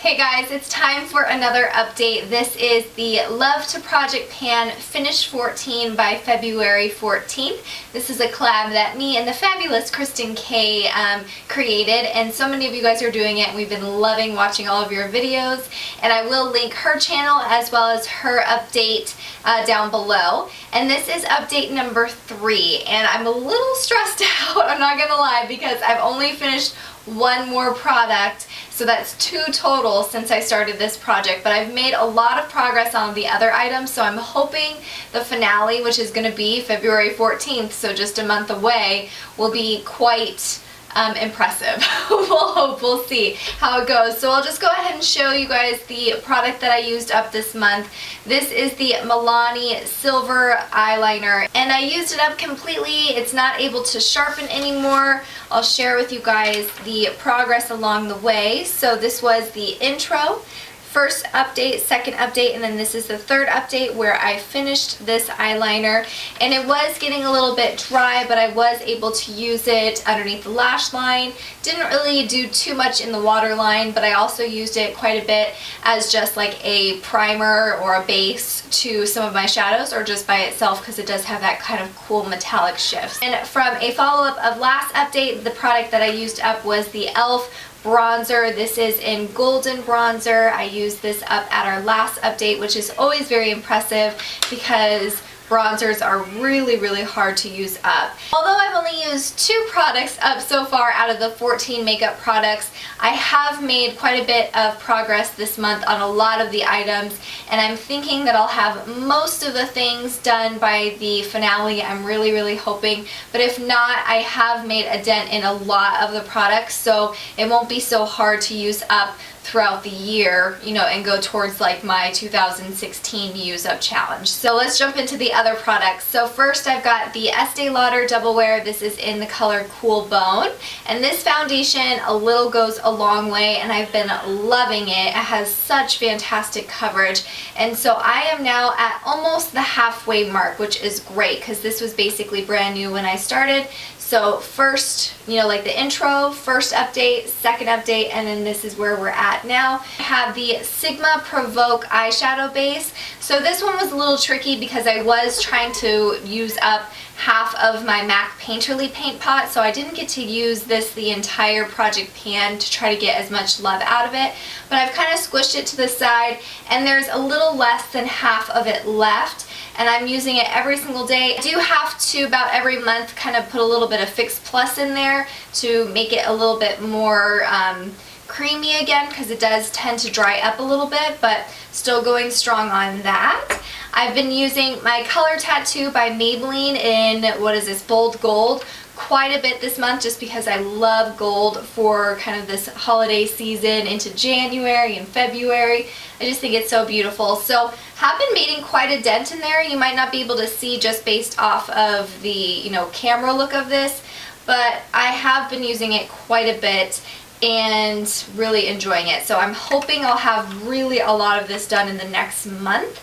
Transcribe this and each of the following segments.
Hey guys, it's time for another update. This is the Love to Project Pan Finish 14 by February 14th. This is a collab that me and the fabulous Kristen K created, and so many of you guys are doing it and we've been loving watching all of your videos, and I will link her channel as well as her update down below. And this is update number 3, and I'm a little stressed out, I'm not gonna lie, because I've only finished one more product, so that's 2 total since I started this project, but I've made a lot of progress on the other items, so I'm hoping the finale, which is going to be February 14th, so just a month away, will be quite impressive. We'll see how it goes. So I'll just go ahead and show you guys the product that I used up this month. This is the Milani Silver Eyeliner, and I used it up completely. It's not able to sharpen anymore. I'll share with you guys the progress along the way. So this was the intro. First update, second update, and then this is the third update where I finished this eyeliner, and it was getting a little bit dry, but I was able to use it underneath the lash line. Didn't really do too much in the waterline, but I also used it quite a bit as just like a primer or a base to some of my shadows, or just by itself because it does have that kind of cool metallic shift. And from a follow-up of last update, the product that I used up was the e.l.f. bronzer. This is in golden bronzer. I used this up at our last update, which is always very impressive because bronzers are really hard to use up. Although I've only used 2 products up so far out of the 14 makeup products, I have made quite a bit of progress this month on a lot of the items, and I'm thinking that I'll have most of the things done by the finale. I'm really hoping, but if not, I have made a dent in a lot of the products, so it won't be so hard to use up throughout the year, you know, and go towards like my 2016 use up challenge. So let's jump into the other products. So first I've got the Estee Lauder Double Wear. This is in the color Cool Bone, and this foundation a little goes a long way, and I've been loving it. It has such fantastic coverage, and so I am now at almost the halfway mark, which is great because this was basically brand new when I started. So first, you know, like the intro, first update, second update, and then this is where we're at now. I have the Sigma Provoke eyeshadow base. So this one was a little tricky because I was trying to use up half of my MAC Painterly paint pot, so I didn't get to use this the entire project pan to try to get as much love out of it, but I've kind of squished it to the side, and there's a little less than half of it left, and I'm using it every single day. I do have to about every month kind of put a little bit of Fix Plus in there to make it a little bit more creamy again, because it does tend to dry up a little bit, but still going strong on that. I've been using my Color Tattoo by Maybelline in, what is this, Bold Gold, quite a bit this month just because I love gold for kind of this holiday season into January and February. I just think it's so beautiful. So have been making quite a dent in there. You might not be able to see just based off of the, you know, camera look of this, but I have been using it quite a bit and really enjoying it. So I'm hoping I'll have really a lot of this done in the next month.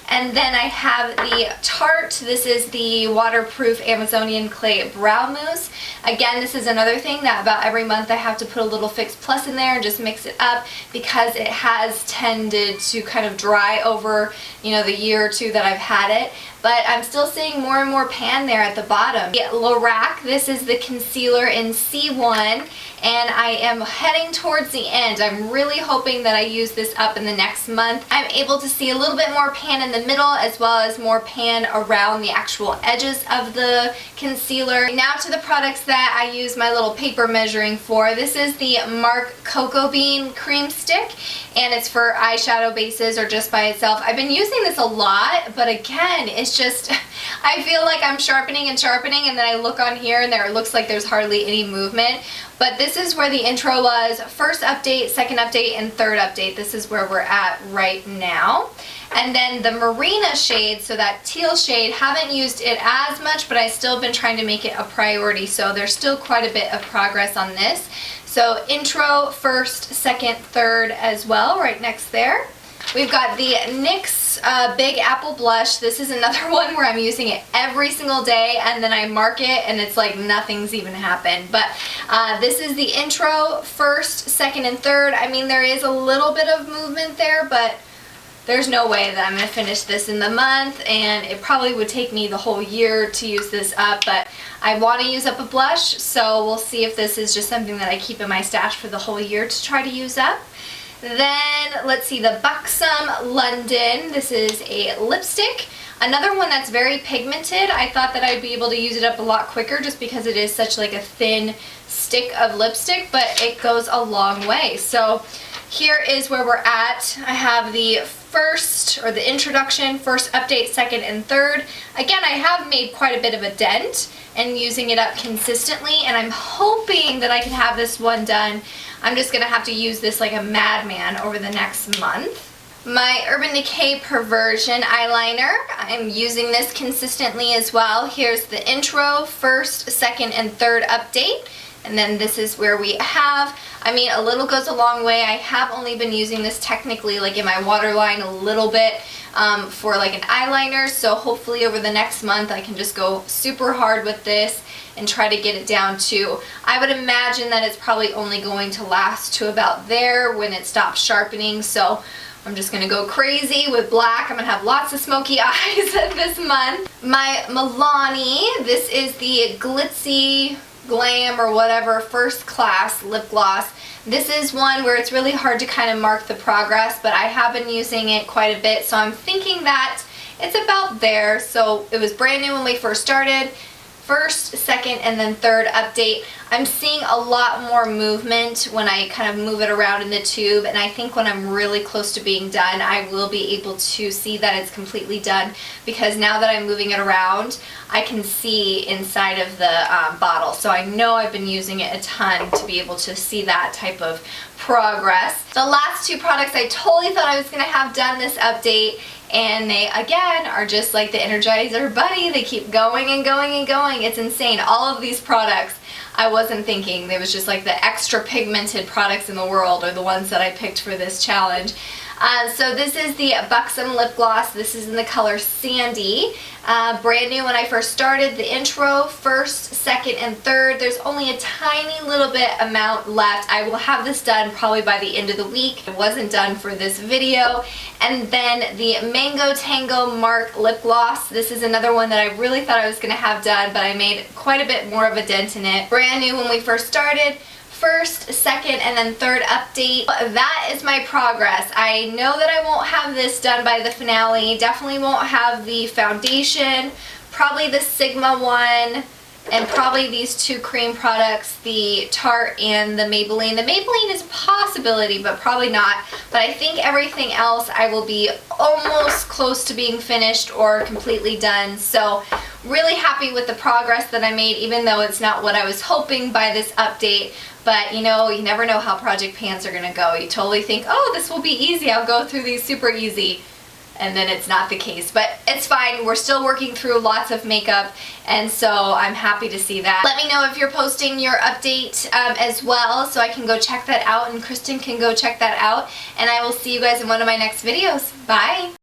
And then I have the Tarte. This is the waterproof Amazonian clay brow mousse. Again, this is another thing that about every month I have to put a little Fix Plus in there and just mix it up because it has tended to kind of dry over, you know, the year or 2 that I've had it. But I'm still seeing more and more pan there at the bottom. The Lorac, this is the concealer in C1, and I am heading towards the end. I'm really hoping that I use this up in the next month. I'm able to see a little bit more pan in the middle as well as more pan around the actual edges of the concealer. Now to the products that I use my little paper measuring for. This is the Marc Cocoa Bean Cream Stick, and it's for eyeshadow bases or just by itself. I've been using this a lot, but again, it's just, I feel like I'm sharpening and then I look on here and it looks like there's hardly any movement. But this is where the intro was. First update, second update, and third update. This is where we're at right now. And then the Marina shade, so that teal shade, haven't used it as much, but I still been trying to make it a priority, so there's still quite a bit of progress on this. So intro, first, second, third as well, right next there. We've got the NYX Big Apple Blush. This is another one where I'm using it every single day, and then I mark it and it's like nothing's even happened. But this is the intro, first, second, and third. I mean, there is a little bit of movement there, but there's no way that I'm going to finish this in the month, and it probably would take me the whole year to use this up, but I want to use up a blush, so we'll see if this is just something that I keep in my stash for the whole year to try to use up. Then, let's see, the Buxom London. This is a lipstick. Another one that's very pigmented. I thought that I'd be able to use it up a lot quicker just because it is such like a thin stick of lipstick, but it goes a long way. So here is where we're at. I have the first, or the introduction, first update, second, and third. Again, I have made quite a bit of a dent and using it up consistently, and I'm hoping that I can have this one done. I'm just going to have to use this like a madman over the next month. My Urban Decay Perversion eyeliner, I'm using this consistently as well. Here's the intro, first, second, and third update. And then this is where we have, I mean, a little goes a long way. I have only been using this technically like in my waterline a little bit for like an eyeliner. So hopefully over the next month I can just go super hard with this and try to get it down to, I would imagine that it's probably only going to last to about there when it stops sharpening. So I'm just going to go crazy with black. I'm going to have lots of smoky eyes this month. My Milani, this is the Glitzy Glam or whatever first class lip gloss. This is one where it's really hard to kind of mark the progress, but I have been using it quite a bit, so I'm thinking that it's about there. So it was brand new when we first started. First, second, and then third update. I'm seeing a lot more movement when I kind of move it around in the tube, and I think when I'm really close to being done, I will be able to see that it's completely done, because now that I'm moving it around, I can see inside of the bottle. So I know I've been using it a ton to be able to see that type of progress. The last two products I totally thought I was going to have done this update, and they, again, are just like the Energizer Bunny. They keep going and going and going. It's insane. All of these products, I wasn't thinking. They was just like the extra pigmented products in the world are the ones that I picked for this challenge. So this is the Buxom Lip Gloss. This is in the color Sandy. Brand new when I first started. The intro, first, second, and third. There's only a tiny little bit amount left. I will have this done probably by the end of the week. It wasn't done for this video. And then the Mango Tango Mark Lip Gloss. This is another one that I really thought I was going to have done, but I made quite a bit more of a dent in it. Brand new when we first started. First, second, and then third update. That is my progress. I know that I won't have this done by the finale. Definitely won't have the foundation, probably the Sigma one, and probably these two cream products, the Tarte and the Maybelline. The Maybelline is a possibility, but probably not. But I think everything else I will be almost close to being finished or completely done. So really happy with the progress that I made, even though it's not what I was hoping by this update. But you know, you never know how project pans are gonna go. You totally think, oh, this will be easy, I'll go through these super easy. And then it's not the case, but it's fine. We're still working through lots of makeup, and so I'm happy to see that. Let me know if you're posting your update as well, so I can go check that out, and Kristen can go check that out, and I will see you guys in one of my next videos. Bye!